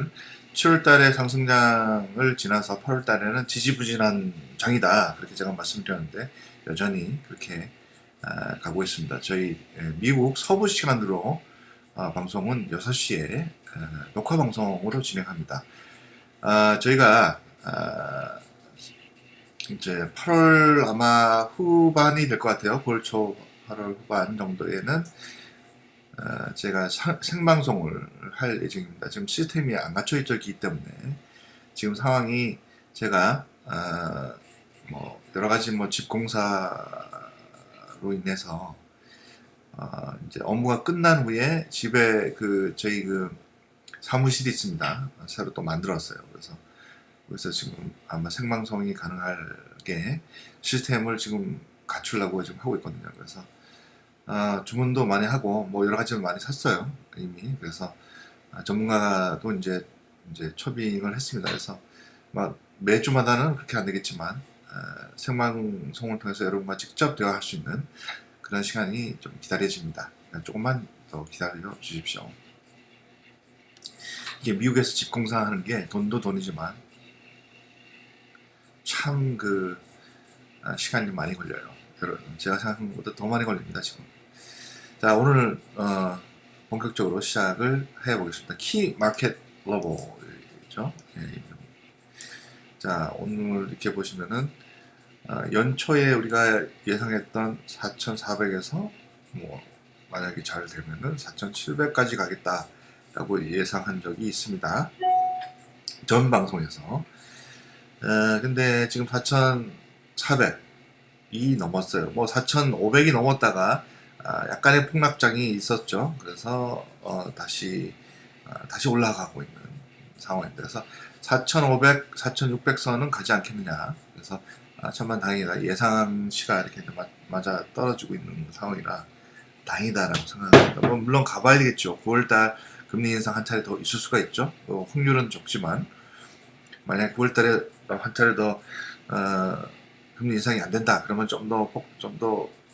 9월, 7월 달에 상승장을 지나서 8월 달에는 지지부진한 장이다. 그렇게 제가 말씀드렸는데 여전히 그렇게 가고 있습니다. 저희 미국 서부 시간으로 방송은 6시에 녹화 방송으로 진행합니다. 저희가 이제 8월 아마 후반이 될 것 같아요. 9월 초 8월 후반 정도에는 제가 생방송을 할 예정입니다. 지금 시스템이 안 갖춰 있기 때문에 지금 상황이 제가 뭐 여러 가지 뭐 집 공사로 인해서 이제 업무가 끝난 후에 집에 저희 사무실이 있습니다. 새로 또 만들었어요. 그래서 지금 아마 생방송이 가능하게 시스템을 지금 갖추려고 지금 하고 있거든요. 그래서 주문도 많이 하고 뭐 여러 가지를 많이 샀어요 이미. 그래서 전문가도 이제 초빙을 했습니다. 그래서 매주마다는 그렇게 안 되겠지만 생방송을 통해서 여러분과 직접 대화할 수 있는 그런 시간이 좀 기다려집니다. 조금만 더 기다려 주십시오. 이게 미국에서 집 공사하는 게 돈도 돈이지만 참 시간이 많이 걸려요. 여러분, 제가 생각한 것보다 더 많이 걸립니다 지금. 자, 오늘 본격적으로 시작을 해보겠습니다. 키 마켓 러버죠. 자, 오늘 이렇게 보시면은 연초에 우리가 예상했던 4,400에서 뭐 만약에 잘 되면은 4,700까지 가겠다라고 예상한 적이 있습니다. 전 방송에서. 근데 지금 4,400이 넘었어요. 뭐 4,500이 넘었다가 약간의 폭락장이 있었죠. 그래서 다시 올라가고 있는 상황인데, 그래서 4,500, 4,600 선은 가지 않겠느냐. 그래서 천만다행이다. 예상치가 이렇게 맞아 떨어지고 있는 상황이라 다행이다라고 생각합니다. 뭐 물론 가봐야 되겠죠. 9월달 금리 인상 한 차례 더 있을 수가 있죠. 확률은 적지만 만약 9월달에 한 차례 더 금리 인상이 안 된다. 그러면 좀 더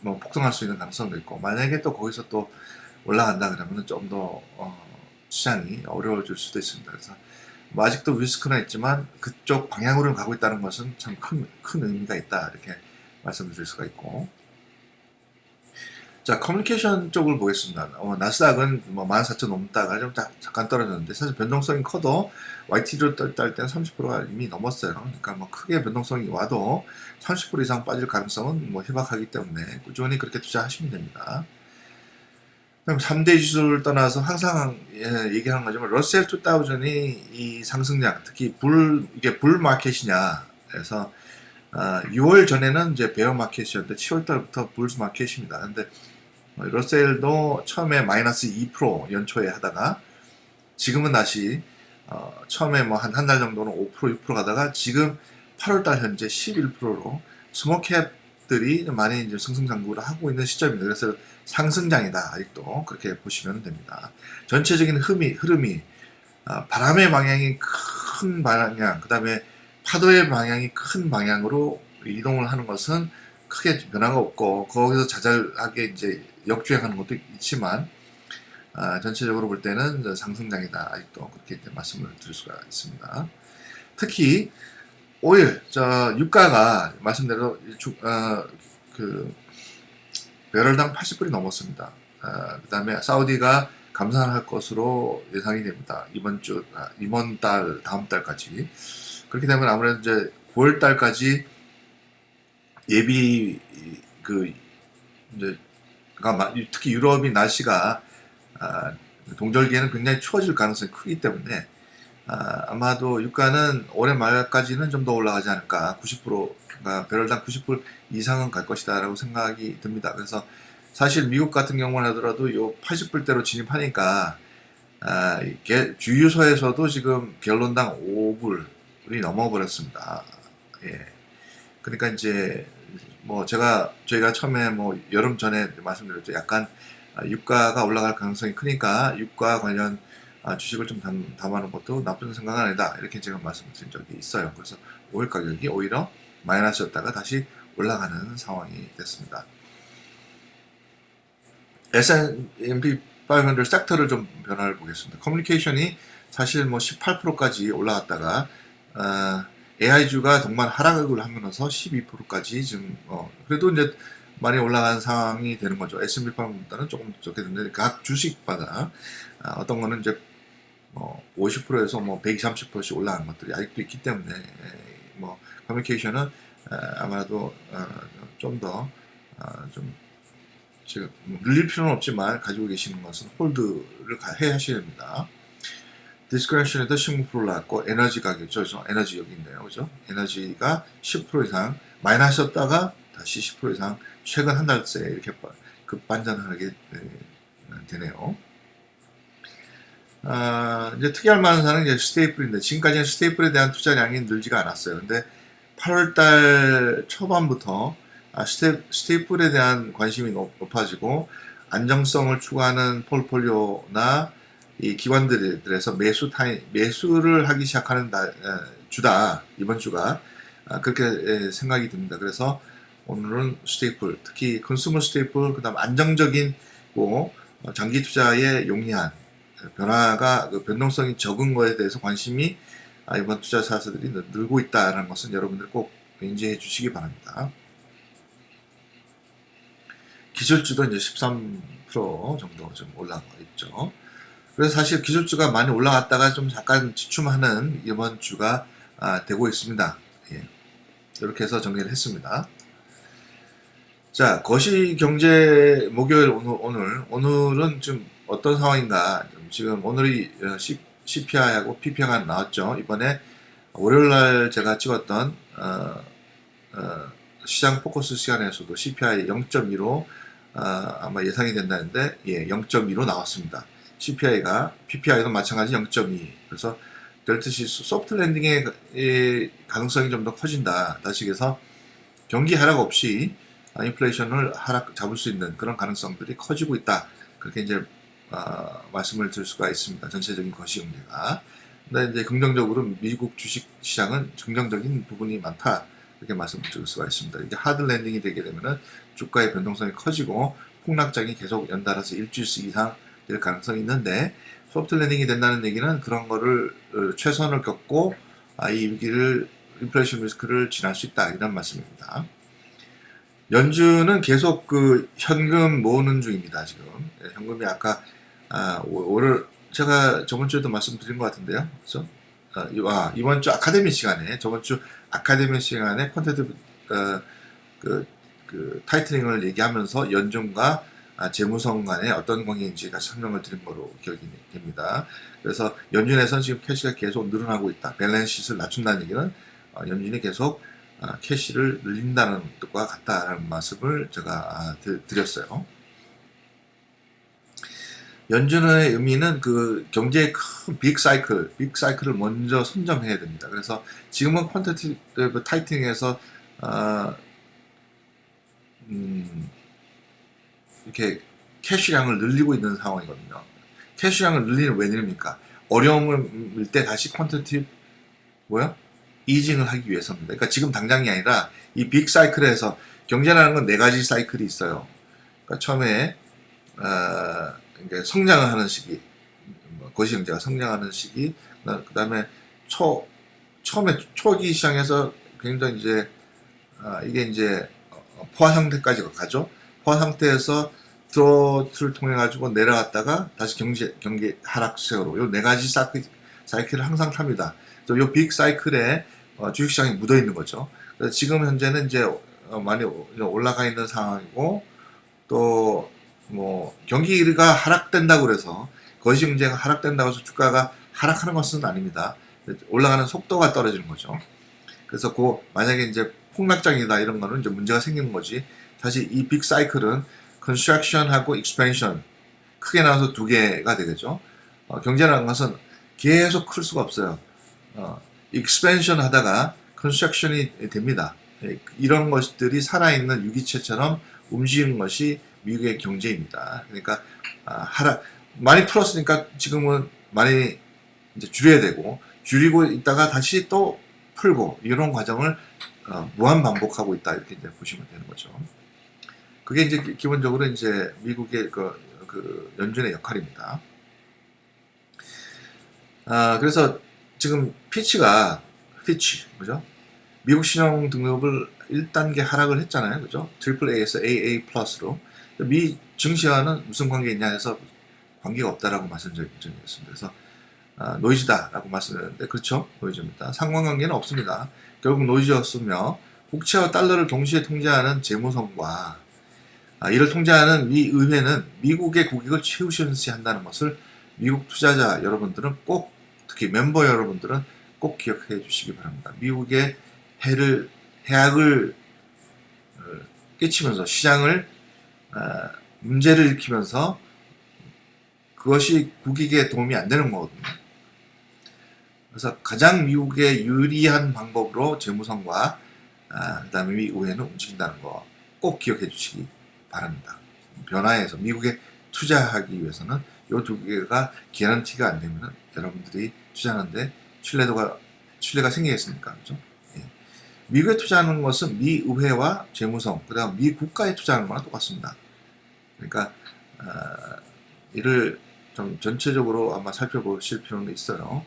폭등할 수 있는 가능성도 있고, 만약에 또 거기서 또 올라간다 그러면 좀 더 시장이 어려워질 수도 있습니다. 그래서 뭐 아직도 리스크는 있지만 그쪽 방향으로 가고 있다는 것은 참 큰 의미가 있다, 이렇게 말씀드릴 수가 있고. 자, 커뮤니케이션 쪽을 보겠습니다. 나스닥은 뭐 14,000 넘다가 좀 잠깐 떨어졌는데, 사실 변동성이 커도 YT로 딸 때는 30%가 이미 넘었어요. 그러니까 뭐 크게 변동성이 와도 30% 이상 빠질 가능성은 뭐 희박하기 때문에 꾸준히 그렇게 투자하시면 됩니다. 그럼 3대 지수를 떠나서 항상 얘기하는 거지만 러셀 2000이 이 상승량, 특히 이게 불 마켓이냐. 그래서 6월 전에는 이제 베어 마켓이었는데 7월 달부터 불스 마켓입니다. 근데 러셀도 처음에 마이너스 2% 연초에 하다가 지금은 다시 처음에 뭐 한 달 정도는 5% 6% 가다가 지금 8월 달 현재 11%로 스몰캡들이 많이 이제 승승장구를 하고 있는 시점입니다. 그래서 상승장이다, 아직도 그렇게 보시면 됩니다. 전체적인 흐름이 바람의 방향이 큰 방향, 그 다음에 파도의 방향이 큰 방향으로 이동을 하는 것은 크게 변화가 없고, 거기서 자잘하게 이제 역주행하는 것도 있지만 전체적으로 볼 때는 상승장이다, 아직도 그렇게 이제 말씀을 드릴 수가 있습니다. 특히 오일, 유가가 말씀대로 배럴당 80불이 넘었습니다. 그 다음에 사우디가 감산할 것으로 예상이 됩니다. 이번 달, 다음 달까지. 그렇게 되면 아무래도 이제 9월 달까지 예비 특히 유럽이 날씨가 동절기에는 굉장히 추워질 가능성이 크기 때문에 아마도 유가는 올해 말까지는 좀 더 올라가지 않을까. 90%가 배럴당 90불 이상은 갈 것이다 라고 생각이 듭니다. 그래서 사실 미국 같은 경우는 하더라도 요 80불대로 진입하니까 주유소에서도 지금 갤론당 5불이 넘어버렸습니다. 예. 그러니까 이제 뭐 저희가 처음에 뭐 여름 전에 말씀드렸죠. 약간 유가가 올라갈 가능성이 크니까 유가 관련 주식을 좀 담아놓은 것도 나쁜 생각은 아니다, 이렇게 제가 말씀드린 적이 있어요. 그래서 오일 가격이 오히려 마이너스였다가 다시 올라가는 상황이 됐습니다. S&P 500 섹터를 좀 변화를 보겠습니다. 커뮤니케이션이 사실 뭐 18%까지 올라갔다가 AI주가 동반 하락을 하면서 12%까지 지금 그래도 이제 많이 올라간 상황이 되는 거죠. S&P 500보다는 조금 적게 되는데 각 주식마다 어떤 거는 이제 50%에서 뭐 130%씩 올라간 것들이 아직도 있기 때문에 뭐 커뮤니케이션은 아마도 좀 더 좀 지금 늘릴 필요는 없지만 가지고 계시는 것은 홀드를 해 하셔야 됩니다. 디스크레션에도 16% 올랐고 에너지 가격이죠. 에너지 여기 있네요. 그죠? 에너지가 10% 이상 마이너스였다가 다시 10% 이상 최근 한 달 새에 이렇게 급반전하게 되네요. 이제 특이할 만한 사항은 이제 스테이플인데 지금까지는 스테이플에 대한 투자량이 늘지가 않았어요. 근데 8월달 초반부터 스테이플에 대한 관심이 높아지고 안정성을 추구하는 폴폴리오나 이 기관들에서 매수를 하기 시작하는 주다 이번 주가 그렇게 생각이 듭니다. 그래서 오늘은 스테이플, 특히 컨슈머 스테이플, 그다음 안정적이고 장기 투자에 용이한 변화가 변동성이 적은 거에 대해서 관심이 이번 투자 사서들이 늘고 있다는 것은 여러분들 꼭 인지해 주시기 바랍니다. 기술주도 이제 13% 정도 좀 올라가 있죠. 그래서 사실 기술주가 많이 올라갔다가 좀 잠깐 지춤하는 이번 주가 되고 있습니다. 예. 이렇게 해서 정리를 했습니다. 자, 거시경제 목요일 오늘은 좀 어떤 상황인가? 지금 오늘이 CPI하고 PPI가 나왔죠. 이번에 월요일날 제가 찍었던 시장 포커스 시간에서도 CPI 0.2로 아마 예상이 된다는데 0.2로 나왔습니다. CPI가 PPI도 마찬가지 0.2. 그래서 델트시스 소프트 랜딩의 가능성이 좀 더 커진다. 다시 해서 경기 하락 없이 인플레이션을 잡을 수 있는 그런 가능성들이 커지고 있다. 그렇게 이제 말씀을 드릴 수가 있습니다. 전체적인 거시경제가. 근데 이제 긍정적으로 미국 주식 시장은 긍정적인 부분이 많다. 이렇게 말씀을 드릴 수가 있습니다. 이제 하드 랜딩이 되게 되면은 주가의 변동성이 커지고 폭락장이 계속 연달아서 일주일씩 이상 될 가능성이 있는데 소프트 랜딩이 된다는 얘기는 그런 거를 최선을 겪고 이 위기를 인플레이션 리스크를 지날 수 있다 이런 말씀입니다. 연준은 계속 그 현금 모으는 중입니다. 지금 현금이 아까 오늘 제가 저번 주에도 말씀드린 것 같은데요. 그래서 이번 주 아카데미 시간에 저번 주 아카데미 시간에 콘텐츠 그 타이틀링을 얘기하면서 연준과 재무성 간에 어떤 관계인지 다시 설명을 드린 거로 기억이 됩니다. 그래서 연준에서는 지금 캐시가 계속 늘어나고 있다. 밸런스시트를 낮춘다는 얘기는 연준이 계속 캐시를 늘린다는 뜻과 같다라는 말씀을 제가 드렸어요. 연준의 의미는 그 경제의 큰 빅 사이클을 먼저 선점해야 됩니다. 그래서 지금은 퀀티티브 타이팅에서 이렇게 캐시량을 늘리고 있는 상황이거든요. 캐시량을 왜 늘립니까? 어려움을 때 다시 퀀티티브 이징을 하기 위해서입니다. 그러니까 지금 당장이 아니라 이 빅 사이클에서 경제라는 건 네 가지 사이클이 있어요. 그러니까 처음에 이제 성장을 하는 시기, 거시경제가 성장하는 시기, 그 다음에 처음에 초기 시장에서 굉장히 이제 이게 이제 포화 상태까지 가죠. 포화 상태에서 드로트를 통해 가지고 내려갔다가 다시 경기 하락세로 요 네 가지 사이클을 항상 탑니다. 요 빅 사이클에 주식시장이 묻어 있는 거죠. 그래서 지금 현재는 이제 많이 올라가 있는 상황이고 또 뭐 경기가 하락된다고 그래서 거시경제가 하락된다고 해서 주가가 하락하는 것은 아닙니다. 올라가는 속도가 떨어지는 거죠. 그래서 만약에 이제 폭락장이다 이런 거는 이제 문제가 생기는 거지. 사실 이 빅 사이클은 construction하고 expansion 크게 나눠서 두 개가 되겠죠. 경제라는 것은 계속 클 수가 없어요. expansion 하다가 construction이 됩니다. 이런 것들이 살아있는 유기체처럼 움직이는 것이 미국의 경제입니다. 그러니까 많이 풀었으니까 지금은 많이 이제 줄여야 되고 줄이고 있다가 다시 또 풀고 이런 과정을 무한 반복하고 있다 이렇게 이제 보시면 되는 거죠. 그게 이제 기본적으로 이제 미국의 그 연준의 역할입니다. 그래서 지금 피치, 그죠? 미국 신용 등급을 1단계 하락을 했잖아요. 그죠? 트리플 A에서 AA 플러스로. 미 증시와는 무슨 관계 있냐 해서 관계가 없다라고 말씀드린 적이 있습니다. 그래서 노이즈다라고 말씀드렸는데, 그렇죠? 노이즈입니다. 상관관계는 없습니다. 결국 노이즈였으며, 국채와 달러를 동시에 통제하는 재무성과 이를 통제하는 미 의회는 미국의 국익을 최우선시 한다는 것을 미국 투자자 여러분들은 꼭, 특히 멤버 여러분들은 꼭 기억해 주시기 바랍니다. 미국의 해악을 끼치면서 시장을 문제를 일으키면서 그것이 국익에 도움이 안 되는 거거든요. 그래서 가장 미국에 유리한 방법으로 재무성과 그 다음에 미 의회는 움직인다는 거 꼭 기억해 주시기 바랍니다. 변화해서 미국에 투자하기 위해서는 이 두 개가 개런티가 안 되면 여러분들이 투자하는데 신뢰가 생기겠습니까? 그렇죠? 예. 미국에 투자하는 것은 미 의회와 재무성, 그다음 미 국가에 투자하는 거랑 똑같습니다. 그러니까 이를 좀 전체적으로 아마 살펴보실 필요는 있어요.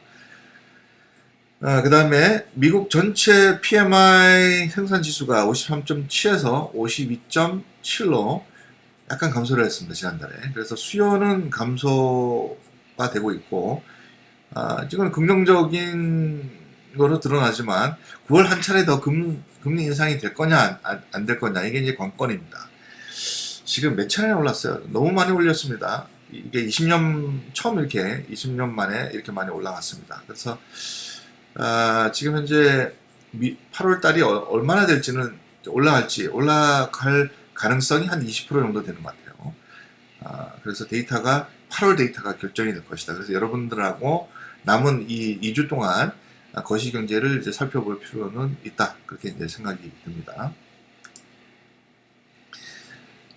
그 다음에 미국 전체 PMI 생산지수가 53.7에서 52.7로 약간 감소를 했습니다. 지난달에. 그래서 수요는 감소가 되고 있고, 지금 긍정적인 거로 드러나지만 9월 한 차례 더 금리 인상이 될 거냐 안 될 거냐, 이게 이제 관건입니다. 지금 몇 차례나 올랐어요. 너무 많이 올렸습니다. 이게 20년 만에 이렇게 많이 올라갔습니다. 그래서 지금 현재 8월 달이 얼마나 될지는 올라갈 가능성이 한 20% 정도 되는 것 같아요. 그래서 8월 데이터가 결정이 될 것이다. 그래서 여러분들하고 남은 이 2주 동안 거시경제를 이제 살펴볼 필요는 있다. 그렇게 이제 생각이 듭니다.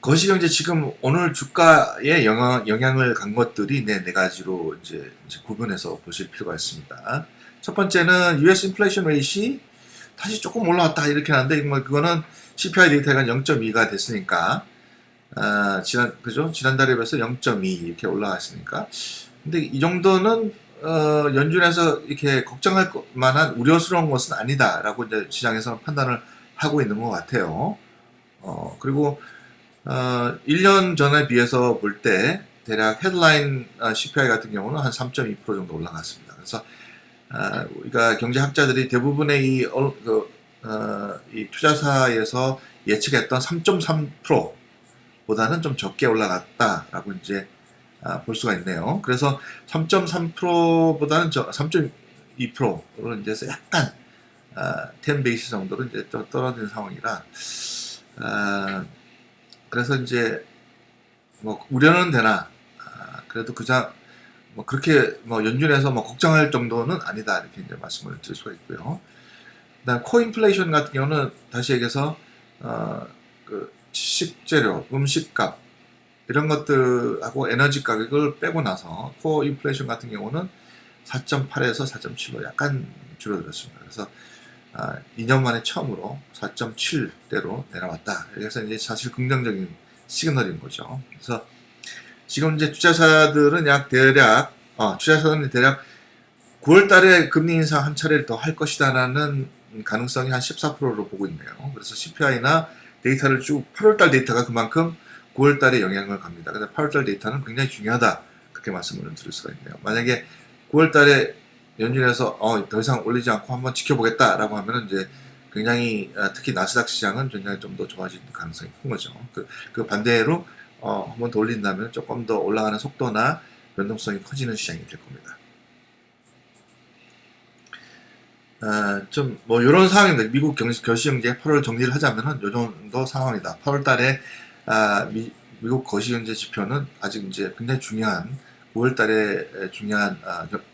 거시경제 지금 오늘 주가에 영향을 간 것들이 네 가지로 이제 구분해서 보실 필요가 있습니다. 첫 번째는 US 인플레이션 레이시 다시 조금 올라왔다 이렇게 하는데, 그거는 CPI 데이터가 0.2가 됐으니까, 지난달에 비해서 0.2 이렇게 올라갔으니까. 근데 이 정도는 연준에서 이렇게 걱정할 만한 우려스러운 것은 아니다라고 이제 시장에서는 판단을 하고 있는 것 같아요. 그리고 1년 전에 비해서 볼 때 대략 헤드라인 CPI 같은 경우는 한 3.2% 정도 올라갔습니다. 그래서 우리가 경제학자들이 대부분의 이 투자사에서 예측했던 3.3%보다는 좀 적게 올라갔다라고 이제 볼 수가 있네요. 그래서 3.3%보다는 3.2%로 이제 약간 10 베이스 정도로 이제 또 떨어진 상황이라, 그래서 이제 뭐 우려는 되나, 그래도 그렇게 연준에서 걱정할 정도는 아니다 이렇게 이제 말씀을 드릴 수가 있고요. 그다음 코인플레이션 같은 경우는 다시 얘기해서 그 식재료, 음식값 이런 것들하고 에너지 가격을 빼고 나서 코인플레이션 같은 경우는 4.8에서 4.7로 약간 줄어들었습니다. 그래서 2년 만에 처음으로 4.7대로 내려왔다. 그래서 이제 사실 긍정적인 시그널인 거죠. 그래서 지금 이제 투자사들은 대략 9월 달에 금리 인상 한 차례를 더 할 것이다라는 가능성이 한 14%로 보고 있네요. 그래서 CPI나 데이터를 쭉 8월 달 데이터가 그만큼 9월 달에 영향을 갑니다. 그래서 8월 달 데이터는 굉장히 중요하다. 그렇게 말씀을 드릴 수가 있네요. 만약에 9월 달에 연준에서 더 이상 올리지 않고 한번 지켜보겠다라고 하면은 이제 굉장히 특히 나스닥 시장은 굉장히 좀 더 좋아지는 가능성이 큰 거죠. 그 반대로 한번 더 올린다면 조금 더 올라가는 속도나 변동성이 커지는 시장이 될 겁니다. 이런 상황입니다. 미국 거시경제 8월 정리를 하자면은 요 정도 상황이다. 8월 달에 미국 거시경제 지표는 아직 이제 굉장히 중요한 9월 달에 중요한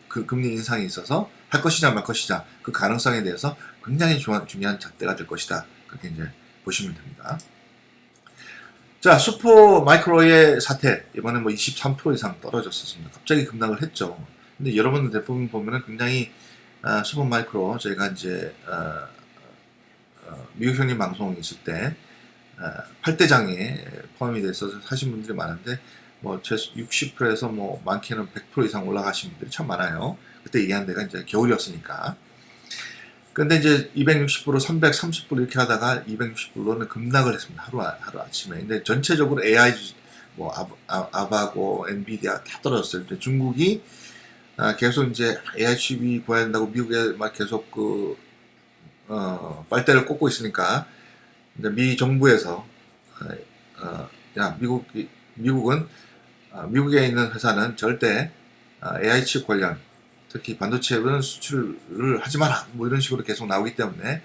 그 금리 인상이 있어서 할 것이냐 말 것이냐 그 가능성에 대해서 굉장히 중요한 잣대가 될 것이다. 그렇게 이제 보시면 됩니다. 자, 슈퍼 마이크로의 사태, 이번에 23% 이상 떨어졌었습니다. 갑자기 급락을 했죠. 근데 여러분들 대부분 보면은 굉장히 슈퍼 마이크로, 저희가 이제 미국 형님 방송 있을 때 8대장에 포함이 돼서 사신 분들이 많은데, 60%에서 많게는 100% 이상 올라가신 분들이 참 많아요. 그때 얘기한 데가 이제 겨울이었으니까. 근데 이제 260불로 330불 이렇게 하다가 260불로는 급락을 했습니다. 하루 아침에. 근데 전체적으로 AI 뭐 아바고 엔비디아 다 떨어졌어요. 근데 중국이 계속 이제 AI 칩이 구해야 된다고 미국에 막 계속 빨대를 꽂고 있으니까 이제 미 정부에서 야 미국은 미국에 있는 회사는 절대 AI 칩 관련 특히 반도체는 수출을 하지 마라 뭐 이런 식으로 계속 나오기 때문에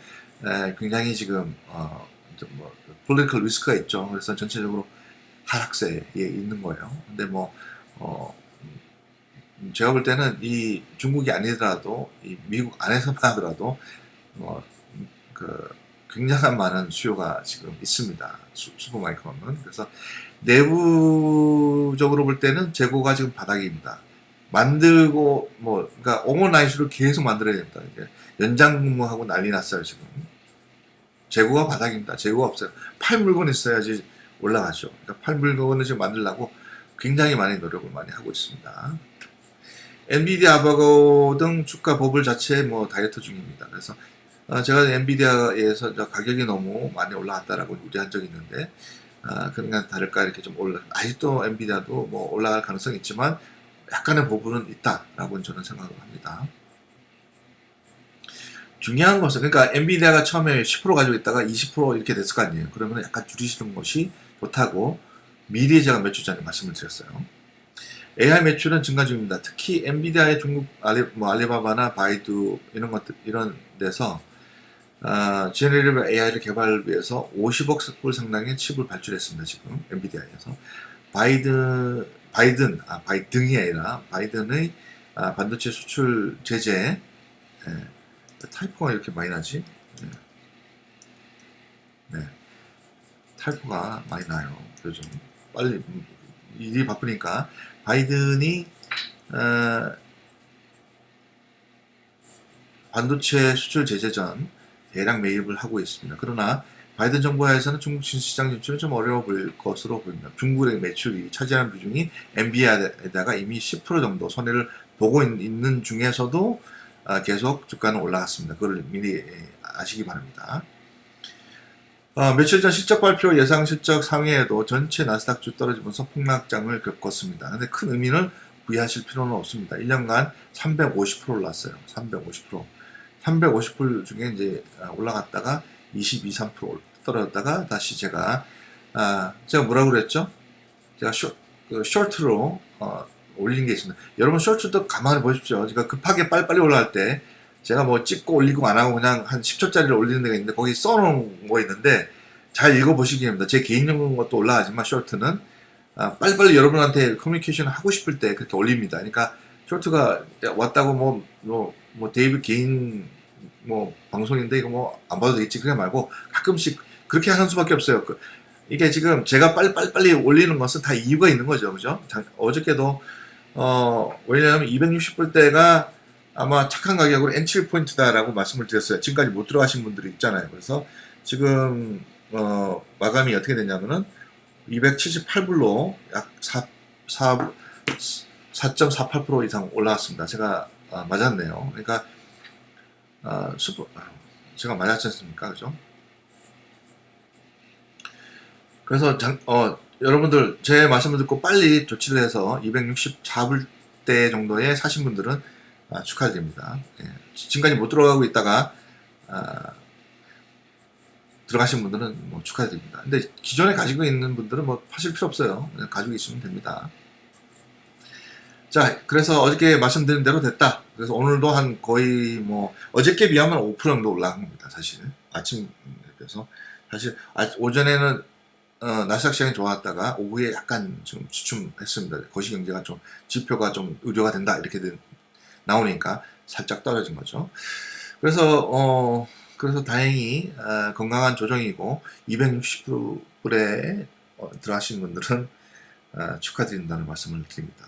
굉장히 지금 뭐 political 리스크가 있죠. 그래서 전체적으로 하락세에 있는 거예요. 근데 뭐 제가 볼 때는 이 중국이 아니더라도 이 미국 안에서만 하더라도 그 굉장한 많은 수요가 지금 있습니다. 슈퍼마이크론은. 그래서 내부적으로 볼 때는 재고가 지금 바닥입니다. 만들고 그러니까 오버나이트로 계속 만들어야 된다. 이제 연장 근무하고 난리 났어요 지금. 재고가 바닥입니다. 재고가 없어요. 팔 물건 있어야지 올라가죠. 그러니까 팔 물건을 지금 만들려고 굉장히 많이 노력을 많이 하고 있습니다. 엔비디아 아바고 등 주가 버블 자체 뭐 다이어트 중입니다. 그래서 제가 엔비디아에서 가격이 너무 많이 올라갔다라고 우려한 적이 있는데 그러니까 다를까 이렇게 좀 아직도 엔비디아도 뭐 올라갈 가능성이 있지만 약간의 버블은 있다라고 저는 생각을 합니다. 중요한 것은 그러니까 엔비디아가 처음에 10% 가지고 있다가 20% 이렇게 됐을 거 아니에요. 그러면 약간 줄이시는 것이 좋다고 미리 제가 몇 주 전에 말씀을 드렸어요. AI 매출은 증가 중입니다. 특히 엔비디아의 중국 알리바바나 바이두 이런 데서 제너레이티브 AI를 개발을 위해서 50억 불 상당의 칩을 발주했습니다. 지금 엔비디아에서 바이든이 아니라 바이든의 반도체 수출 제재 타이포가 이렇게 많이 나지? 네. 타이포가 많이 나요. 요즘 빨리 일이 바쁘니까 바이든이 반도체 수출 제재 전 대량 매입을 하고 있습니다. 그러나 바이든 정부하에서는 중국 시장 진출은 좀 어려워 보일 것으로 보입니다. 중국의 매출이 차지하는 비중이 엔비디아에다가 이미 10% 정도 손해를 보고 있는 중에서도 계속 주가는 올라갔습니다. 그걸 미리 아시기 바랍니다. 며칠 전 실적 발표 예상 실적 상회에도 전체 나스닥주 떨어지면서 폭락장을 겪었습니다. 근데 큰 의미를 부여하실 필요는 없습니다. 1년간 350% 올랐어요. 350%. 350% 중에 이제 올라갔다가 22, 3% 떨어졌다가 다시 제가 뭐라고 그랬죠? 제가 쇼트로 올린 게 있습니다. 여러분 쇼트도 가만히 보십시오. 제가 급하게 빨리빨리 올라갈 때 제가 뭐 찍고 올리고 안 하고 그냥 한 10초짜리를 올리는 데가 있는데 거기 써놓은 거 있는데 잘 읽어보시기 바랍니다. 제 개인용 것도 올라가지만 쇼트는 빨리빨리 여러분한테 커뮤니케이션 하고 싶을 때 그렇게 올립니다. 그러니까 쇼트가 왔다고 데이브 개인 방송인데 이거 안 봐도 되겠지 그래 말고 가끔씩 그렇게 하는 수밖에 없어요. 이게 지금 제가 빨리 올리는 것은 다 이유가 있는 거죠. 그죠? 어저께도 왜냐하면 260불대가 아마 착한 가격으로 엔트리 포인트다라고 말씀을 드렸어요. 지금까지 못 들어가신 분들이 있잖아요. 그래서 지금 마감이 어떻게 됐냐면은 278불로 약 4.48% 이상 올라왔습니다. 제가 맞았네요. 그러니까 제가 맞았지 않습니까? 그죠? 그래서 여러분들 제 말씀을 듣고 빨리 조치를 해서 264불대 정도에 사신 분들은 축하드립니다. 예. 지금까지 못 들어가고 있다가 들어가신 분들은 축하드립니다. 근데 기존에 가지고 있는 분들은 하실 필요 없어요. 그냥 가지고 있으면 됩니다. 자, 그래서 어저께 말씀드린 대로 됐다. 그래서 오늘도 한 거의 어저께 비하면 5% 정도 올라간 겁니다. 사실 아침에 비해서 사실 오전에는 나스닥 시장이 좋았다가 오후에 약간 좀 주춤했습니다. 거시경제가 좀 지표가 좀 우려가 된다 이렇게 나오니까 살짝 떨어진 거죠. 그래서 다행히 건강한 조정이고 260불에 들어가신 분들은 축하드린다는 말씀을 드립니다.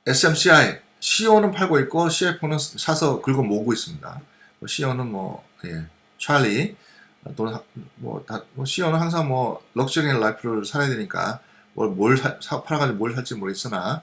SMCI CEO는 팔고 있고 CFO는 사서 긁어 모으고 있습니다. CEO는 찰리 CEO는 항상 럭셔리 라이프를 살아야 되니까 뭘 팔아가지고 뭘 살지 모르겠으나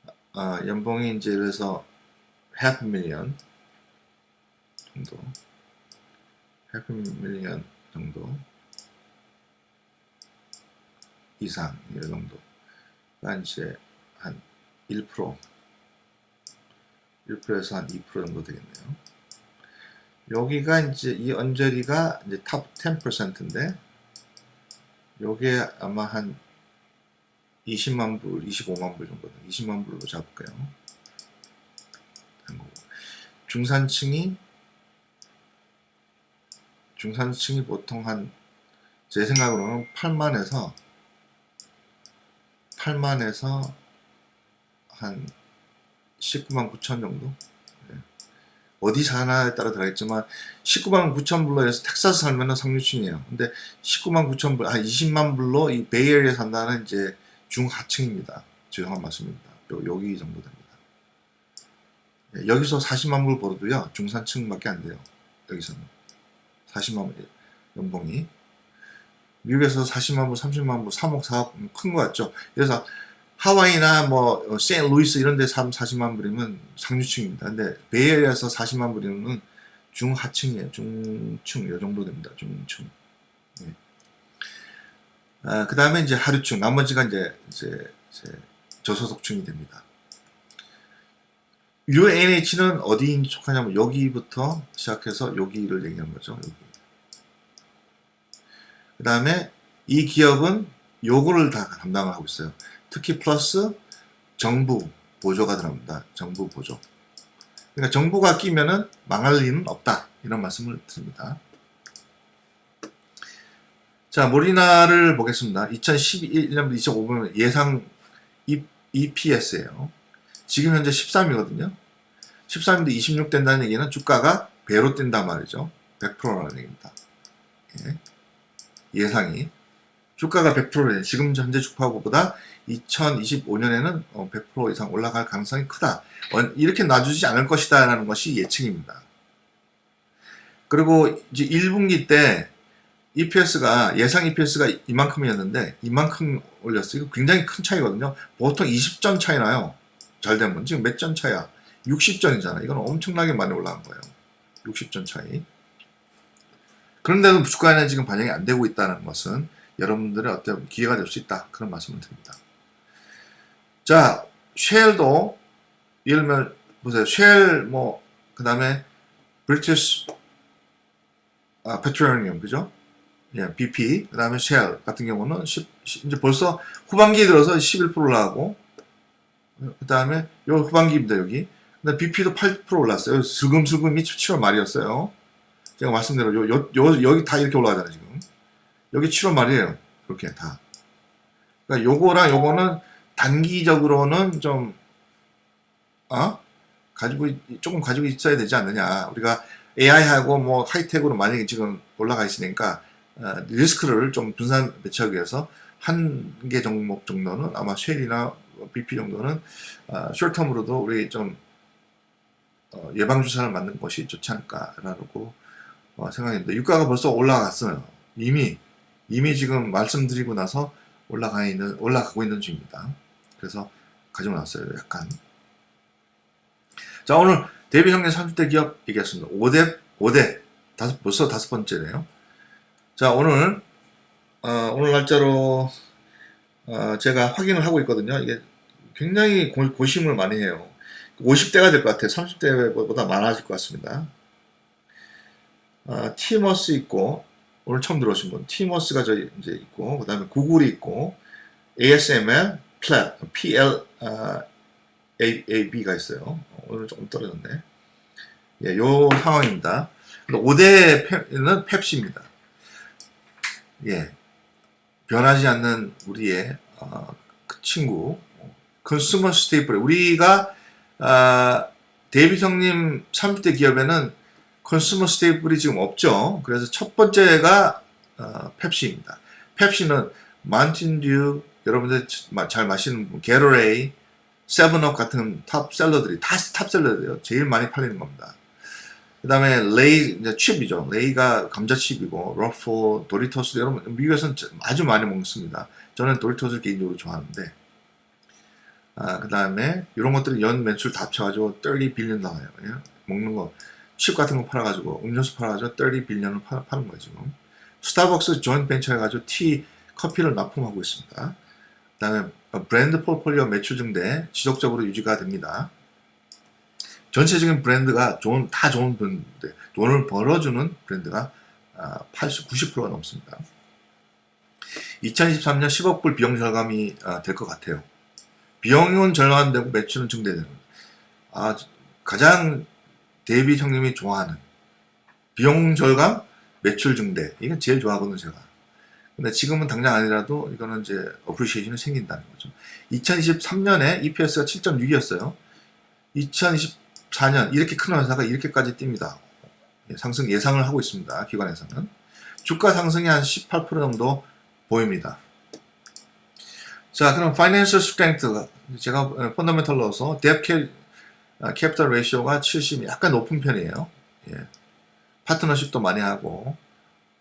연봉이 이제 그래서 half million 정도, half million 정도 이상 이 정도가 이제 한 1%, 1%에서 한 2% 정도 되겠네요. 여기가 이제 이 언저리가 이제 탑 10%인데 요게 아마 한 20만 불, 25만 불 정도, 20만 불로 잡을까요? 중산층이 보통 한 제 생각으로는 8만에서 한 19만 9천 정도. 어디 사나에 따라 다르겠지만 19만 9천 불로 해서 텍사스 살면은 상류층이에요. 근데 19만 9천 불, 한 20만 불로 이 베이에리에 산다는 이제 중하층입니다. 죄송한 말씀입니다. 여기 정도 됩니다. 여기서 40만 불 벌어도요 중산층밖에 안 돼요. 여기서는 40만 불 연봉이. 미국에서 40만 불, 30만 불, 3억, 4억 큰 거 같죠. 그래서 하와이나 뭐 세인루이스 이런 데 40만 불이면 상류층입니다. 근데 베이에리아에서 40만 불이면 중하층이에요. 중층 요 정도 됩니다. 중층. 네. 그 다음에 이제 하류층, 나머지가 이제 저소득층이 됩니다. UNH는 어디에 속하냐면 여기부터 시작해서 여기를 얘기하는 거죠. 여기. 그 다음에 이 기업은 요거를 다 담당을 하고 있어요. 특히 플러스 정부 보조가 들어갑니다. 정부 보조. 그러니까 정부가 끼면은 망할 리는 없다. 이런 말씀을 드립니다. 자, 우리나라를 보겠습니다. 2011년부터 2005년 예상 EPS예요. 지금 현재 13이거든요. 13인데 26 된다는 얘기는 주가가 배로 뛴단 말이죠. 100%라는 얘기입니다. 예. 예상이. 주가가 100%래. 지금 현재 주가보다 2025년에는 100% 이상 올라갈 가능성이 크다. 이렇게 놔주지 않을 것이다 라는 것이 예측입니다. 그리고 이제 1분기 때 EPS가 예상 EPS가 이만큼이었는데 이만큼 올렸어요. 이거 굉장히 큰 차이거든요. 보통 20전 차이 나요. 잘 되면 지금 몇 전 차이야? 60전이잖아. 이건 엄청나게 많이 올라간 거예요. 60전 차이. 그런데도 주가에는 지금 반영이 안 되고 있다는 것은 여러분들의 어떤 기회가 될 수 있다. 그런 말씀을 드립니다. 자, 쉘도 예를 들면 보세요. 쉘 그 다음에 브리티시 페트로리엄 그죠? 예, BP 그 다음에 쉘 같은 경우는 이제 벌써 후반기에 들어서 11% 올라가고 그 다음에 요 후반기입니다. 여기. 근데 BP도 8% 올랐어요. 슬금슬금이 7월 말이었어요. 제가 말씀대로 여기 다 이렇게 올라가잖아요. 지금 여기 7월 말이에요. 이렇게 다. 그러니까 요거랑 요거는 단기적으로는 좀 조금 가지고 있어야 되지 않느냐. 우리가 AI하고 뭐 하이텍으로 만약에 지금 올라가 있으니까 리스크를 좀 분산 배치하기 위해서 한 개 종목 정도는 아마 쉘이나 BP 정도는 숏텀으로도 우리 좀 예방 주사를 맞는 것이 좋지 않을까라고 생각합니다. 유가가 벌써 올라갔어요. 이미 지금 말씀드리고 나서 올라가고 있는 중입니다. 그래서 가지고 나왔어요. 약간. 자, 오늘 대비 형님 30대 기업 얘기했습니다. 5대 벌써 5번째네요. 자, 오늘 날짜로 제가 확인을 하고 있거든요. 이게 굉장히 고심을 많이 해요. 50대가 될 것 같아요. 30대보다 많아질 것 같습니다. 티머스 있고, 오늘 처음 들어오신 분, 티머스가 이제 있고, 그 다음에 구글이 있고, ASML, PLAB가 있어요. 오늘 조금 떨어졌네. 예, 요 상황입니다. 5대는 펩시입니다. 예. 변하지 않는 우리의 그 친구, 컨슈머 스테이플. 우리가 데이빗 형님 30대 기업에는 컨슈머 스테이플이 지금 없죠. 그래서 첫 번째가 펩시입니다. 펩시는 마운틴듀, 여러분들 잘 마시는 게러레이, 세븐업 같은 탑셀러들이 다 탑셀러들이에요. 제일 많이 팔리는 겁니다. 그 다음에 레이, 이제 칩이죠. 레이가 감자칩이고, 러프, 도리토스, 여러분, 미국에서는 아주 많이 먹습니다. 저는 도리토스를 개인적으로 좋아하는데, 그 다음에 이런 것들이 연 매출 다 합쳐가지고 30 빌리언 나와요. 예? 먹는 거, 칩 같은 거 팔아가지고 음료수 팔아가지고 30 빌리언을 파는 거예요 지금. 스타벅스 조인트 벤처 해가지고 티, 커피를 납품하고 있습니다. 그 다음에 브랜드 포트폴리오 매출 증대 지속적으로 유지가 됩니다. 전체적인 브랜드가 다 좋은 브랜드, 돈을 벌어주는 브랜드가 80, 90%가 넘습니다. 2023년 10억 불 비용 절감이 될 것 같아요. 비용은 절감되고 매출은 증대되는. 가장 데이빗 형님이 좋아하는 비용 절감, 매출 증대. 이건 제일 좋아하거든요, 제가. 근데 지금은 당장 아니라도 이거는 이제 어프리시에이션이 생긴다는 거죠. 2023년에 EPS가 7.6이었어요. 2024년 이렇게 큰 회사가 이렇게까지 뜁니다. 상승 예상을 하고 있습니다. 기관에서는. 주가 상승이 한 18% 정도 보입니다. 자, 그럼 파이낸셜 스트렝스 제가 펀더멘털 넣어서 뎁 캐피털 레이쇼가 70이 약간 높은 편이에요. 예. 파트너십도 많이 하고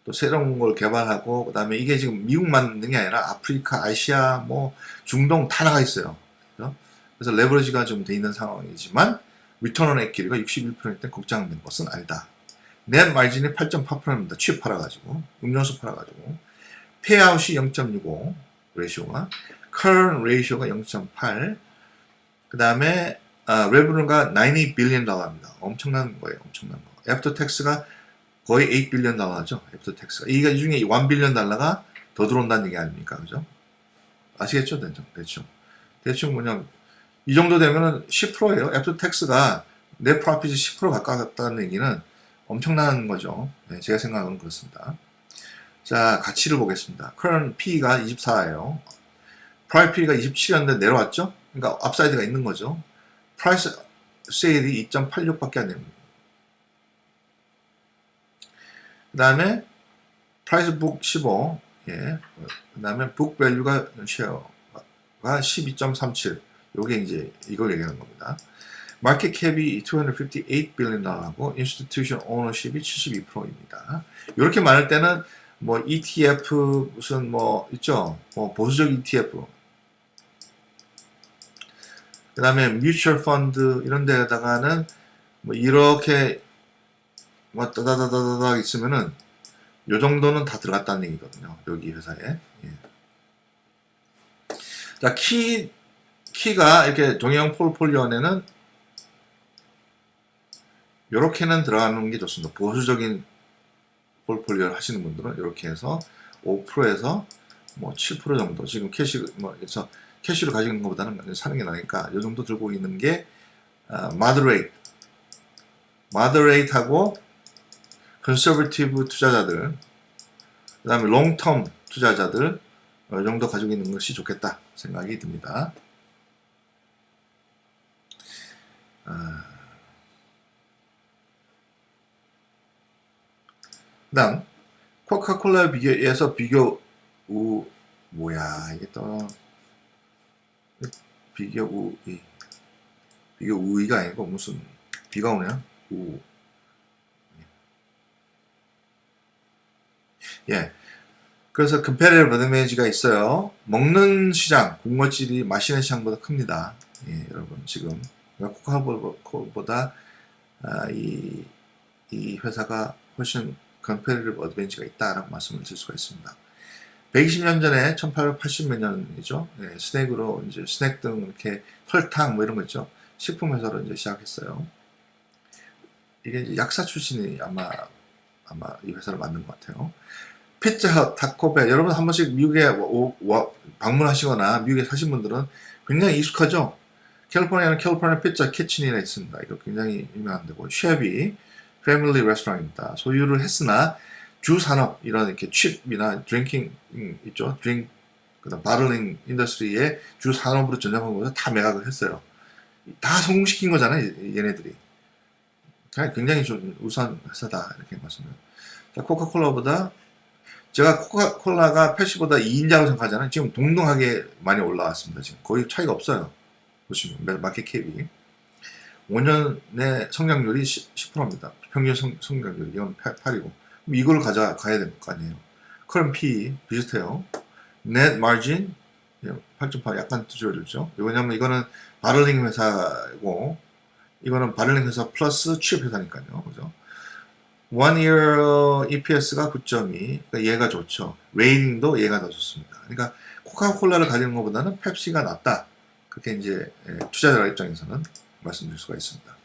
또 새로운 걸 개발하고 그다음에 이게 지금 미국만 있는 게 아니라 아프리카, 아시아, 뭐 중동 다 나가 있어요. 그렇죠? 그래서 레버리지가 좀 돼 있는 상황이지만 리턴 온 에퀴리가 61%인데 걱정되는 것은 아니다. 넷 마진이 8.8%입니다. 칩 팔아가지고 음료수 팔아가지고 페이아웃이 0.65 레이쇼가 current 레이쇼가 0.8 그 다음에 레브뉴가 90 빌리언 달러입니다. 엄청난 거예요. 엄청난 거. 애프터 텍스가 거의 8 빌리언 달러죠. 애프터 텍스가. 이 중에 1 빌리언 달러가 더 들어온다는 얘기 아닙니까? 그죠? 아시겠죠? 대충 뭐냐 이 정도 되면은 10%예요. 애프터 텍스가 내 프로핏이 10% 가까웠다는 얘기는 엄청난 거죠. 네, 제가 생각하는 그렇습니다. 자, 가치를 보겠습니다. current P가 24예요. price P가 27이었는데 내려왔죠? 그러니까 업사이드가 있는 거죠. price sale이 2.86밖에 안 됩니다. 그 다음에 price book 15, 예. 그 다음에 book value가 share가 12.37. 요게 이제 이걸 얘기하는 겁니다. 마켓 캡이 258 빌리언 달러고 인스티튜션 오너십이 72%입니다. 이렇게 말할 때는 뭐 ETF 무슨 뭐 있죠? 뭐 보수적 ETF 그 다음에 뮤추얼 펀드 이런 데다가는 뭐 이렇게 뭐 따다다다다 있으면은 요 정도는 다 들어갔다는 얘기거든요. 여기 회사에. 예. 자, 키가 이렇게 동형 폴폴리오 안에는 요렇게는 들어가는 게 좋습니다. 보수적인 폴폴리오를 하시는 분들은 이렇게 해서 5%에서 뭐 7% 정도 지금 캐시 뭐 해서 캐시로 가지고 있는 것보다는 사는 게 나으니까 이 정도 들고 있는 게 moderate 하고 conservative 투자자들 그 다음에 long-term 투자자들 이 정도 가지고 있는 것이 좋겠다 생각이 듭니다. 그 다음 코카콜라에 비교해서 뭐야 이게 또 비교우이가 아니고 무슨 비가 오냐 예. 그래서 competitive advantage가 있어요. 먹는 시장, 군것질이 마시는 시장보다 큽니다. 예, 여러분 지금 코카콜보다 이 회사가 훨씬 competitive advantage가 있다라고 말씀을 드릴 수가 있습니다. 120년 전에 1880몇 년이죠. 예, 스낵으로 이제 스낵 등 이렇게 설탕 뭐 이런 거 있죠. 식품 회사로 이제 시작했어요. 이게 이제 약사 출신이 아마 이 회사를 만든 것 같아요. 피자헛, 타코벨 여러분 한 번씩 미국에 방문하시거나 미국에 사신 분들은 굉장히 익숙하죠. 캘리포니아는 캘리포니아 피자 키친이라 있습니다. 이거 굉장히 유명한 데고 쉐비 패밀리 레스토랑입니다. 소유를 했으나 주 산업 이런 이렇게 칩이나 드링킹 있죠. 그다음 바를링 인더스트리의 주 산업으로 전념하면서 다 매각을 했어요. 다 성공시킨 거잖아요, 얘네들이. 굉장히 좀 우수한 회사다 이렇게 말씀드려요. 자, 코카콜라보다 제가 코카콜라가 펩시보다 2인자로 생각하잖아요. 지금 동등하게 많이 올라왔습니다. 지금 거의 차이가 없어요. 보시면 마켓 캡이 5년의 성장률이 10%입니다. 평균 성장률이 이건 8이고 이걸 가야 될 거 아니에요. current P 비슷해요. net margin 8.8 약간 줄어들죠. 왜냐면 이거는 바를링 회사고 이거는 바를링 회사 플러스 취업 회사니까요. 그죠? One year EPS가 9.2. 그러니까 얘가 좋죠. 레이팅도 얘가 더 좋습니다. 그러니까 코카콜라를 가지는 것보다는 펩시가 낫다. 그렇게 이제 투자자 입장에서는 말씀드릴 수가 있습니다.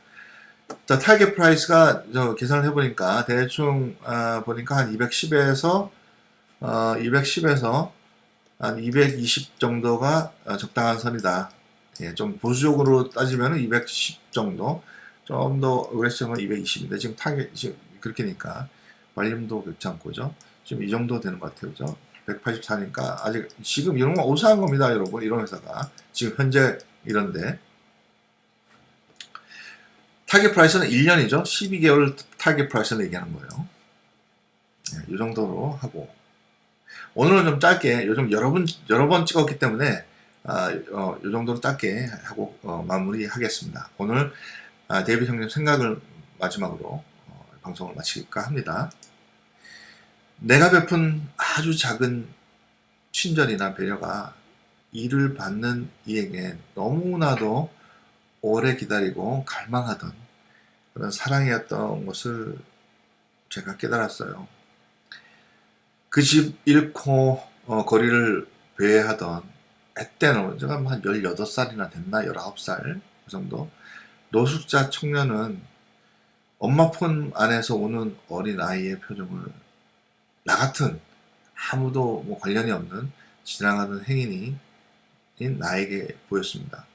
자, 타겟 프라이스가 저 계산을 해보니까 대충 보니까 한 210에서 210에서 한 220 정도가 적당한 선이다. 예, 좀 보수적으로 따지면 210 정도, 좀 더 어그레시브는 220인데 지금 타겟 지금 그렇게니까 발림도 괜찮고죠. 지금 이 정도 되는 것 같아요, 그죠? 184니까 아직 지금 이런 건 우수한 겁니다, 여러분. 이런 회사가 지금 현재 이런데 타겟 프라이스는 1년이죠. 12개월 타겟 프라이스를 얘기하는 거예요. 예, 이 정도로 하고. 오늘은 좀 짧게 요즘 여러 번 찍었기 때문에 이 정도로 짧게 하고 마무리하겠습니다. 오늘 데이비드 형님 생각을 마지막으로 방송을 마칠까 합니다. 내가 베푼 아주 작은 친절이나 배려가 이를 받는 이에게 너무나도 오래 기다리고 갈망하던 그런 사랑이었던 것을 제가 깨달았어요. 그 집 잃고 거리를 배회하던 애때는 제가 한 18살이나 됐나 19살 그 정도 노숙자 청년은 엄마 폰 안에서 오는 어린 아이의 표정을 나 같은 아무도 뭐 관련이 없는 지나가는 행인인 나에게 보였습니다.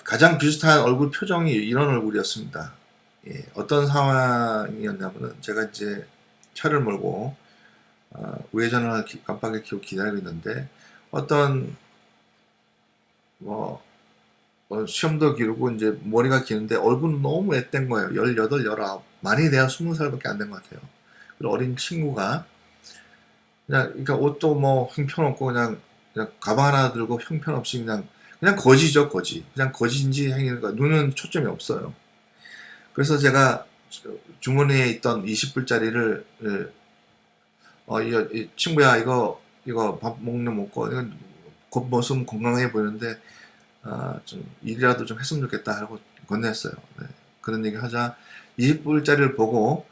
가장 비슷한 얼굴 표정이 이런 얼굴이었습니다. 예, 어떤 상황이었냐면은 제가 이제 차를 몰고 우회전을 깜빡이 켜고 기다리고 있는데 어떤 시험도 기르고 이제 머리가 기는데 얼굴은 너무 앳된 거예요. 18, 19 많이 돼야 20살밖에 안 된 것 같아요. 그리고 어린 친구가 그냥 그러니까 옷도 뭐 형편없고 그냥 가방 하나 들고 형편없이 그냥 거지죠, 거지. 그냥 거지인지 행위가 눈은 초점이 없어요. 그래서 제가 주머니에 있던 20불짜리를 이 친구야 이거 밥 먹고 이건 겉모습 건강해 보이는데 좀 일이라도 좀 했으면 좋겠다 하고 건넸어요. 네. 그런 얘기 하자 20불짜리를 보고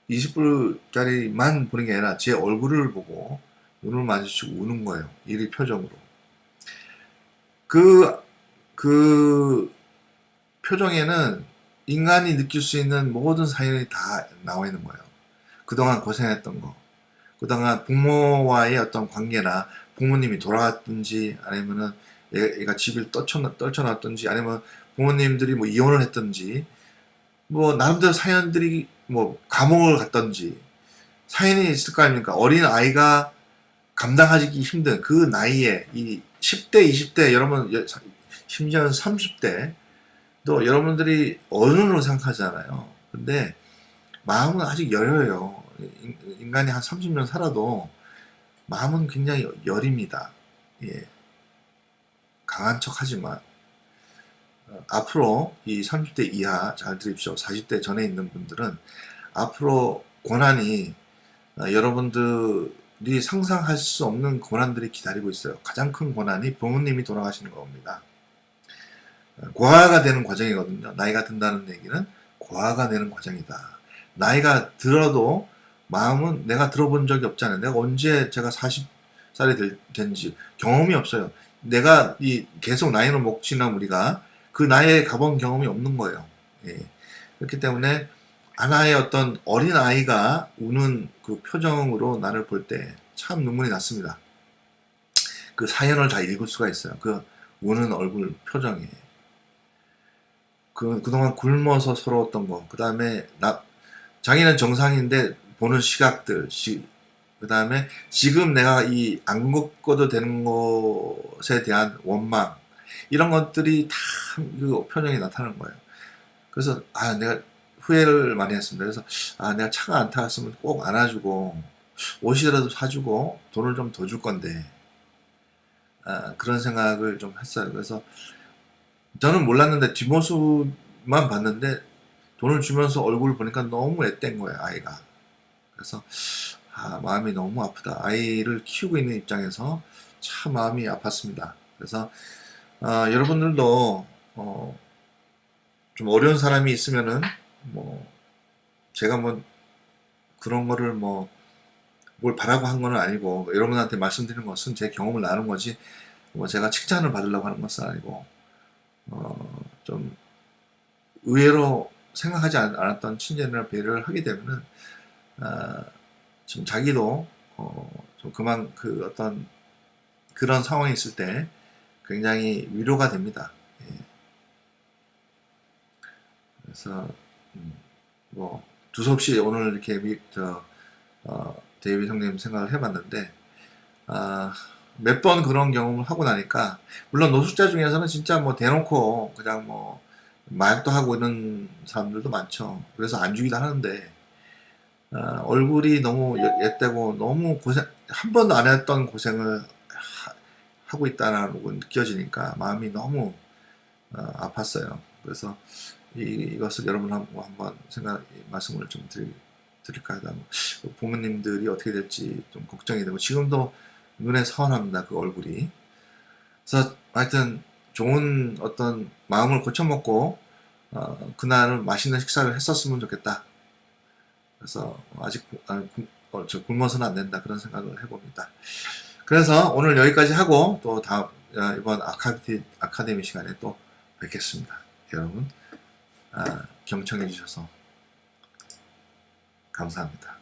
20불짜리만 보는 게 아니라 제 얼굴을 보고 눈을 마주치고 우는 거예요. 일의 표정으로. 그 표정에는 인간이 느낄 수 있는 모든 사연이 다 나와 있는 거예요. 그동안 고생했던 거, 그동안 부모와의 어떤 관계나 부모님이 돌아갔든지 아니면은 얘가 집을 떨쳐놨든지 아니면 부모님들이 뭐 이혼을 했든지 뭐 나름대로 사연들이 뭐 감옥을 갔든지 사연이 있을 거 아닙니까? 어린 아이가 감당하기 힘든 그 나이에 이 10대, 20대 여러분 심지어는 30대 또 여러분들이 어른으로 생각하잖아요. 근데 마음은 아직 여려요. 인간이 한 30년 살아도 마음은 굉장히 여립니다. 예. 강한 척 하지만 앞으로 이 30대 이하 잘 들으십시오. 40대 전에 있는 분들은 앞으로 고난이 여러분들이 상상할 수 없는 고난들이 기다리고 있어요. 가장 큰 고난이 부모님이 돌아가시는 겁니다. 고아가 되는 과정이거든요. 나이가 든다는 얘기는 고아가 되는 과정이다. 나이가 들어도 마음은 내가 들어본 적이 없잖아요. 내가 언제 제가 40살이 된지 경험이 없어요. 내가 계속 나이를 먹지만 우리가 그 나이에 가본 경험이 없는 거예요. 예. 그렇기 때문에 하나의 어떤 어린 아이가 우는 그 표정으로 나를 볼 때 참 눈물이 났습니다. 그 사연을 다 읽을 수가 있어요. 그 우는 얼굴 표정에. 그동안 굶어서 서러웠던 거. 그 다음에 자기는 정상인데 보는 시각들. 그 다음에 지금 내가 이 안 겪어도 되는 것에 대한 원망. 이런 것들이 다 그 표정이 나타나는 거예요. 그래서 내가 후회를 많이 했습니다. 그래서 내가 차가 안 타갔으면 꼭 안아주고 옷이라도 사주고 돈을 좀 더 줄 건데 그런 생각을 좀 했어요. 그래서 저는 몰랐는데 뒷모습만 봤는데 돈을 주면서 얼굴을 보니까 너무 앳된 거예요, 아이가. 그래서 마음이 너무 아프다. 아이를 키우고 있는 입장에서 참 마음이 아팠습니다. 그래서 여러분들도 좀 어려운 사람이 있으면은 뭐 제가 뭐 그런 거를 뭐 뭘 바라고 한 건 아니고 여러분한테 말씀드리는 것은 제 경험을 나눈 거지 뭐 제가 칭찬을 받으려고 하는 것은 아니고 좀 의외로 생각하지 않았던 친절이나 배려를 하게 되면은 좀 자기도 좀 그만 그 어떤 그런 상황이 있을 때 굉장히 위로가 됩니다. 예. 그래서 뭐 두서없이 오늘 이렇게 데이비 형님 생각을 해봤는데 몇 번 그런 경험을 하고 나니까 물론 노숙자 중에서는 진짜 뭐 대놓고 그냥 뭐 마약도 하고 이런 사람들도 많죠. 그래서 안 주기도 하는데 얼굴이 너무 옛되고 너무 고생 한 번도 안 했던 고생을 하고 있다는 걸 느껴지니까 마음이 너무 아팠어요. 그래서 이것을 여러분하고 한번 말씀을 좀 드릴까 하다. 부모님들이 어떻게 될지 좀 걱정이 되고 지금도 눈에 선합니다. 그 얼굴이. 그래서 하여튼 좋은 어떤 마음을 고쳐먹고 그날은 맛있는 식사를 했었으면 좋겠다. 그래서 아직 굶어서는 안 된다 그런 생각을 해봅니다. 그래서 오늘 여기까지 하고 또 다음 이번 아카데미 시간에 또 뵙겠습니다. 여러분 경청해 주셔서 감사합니다.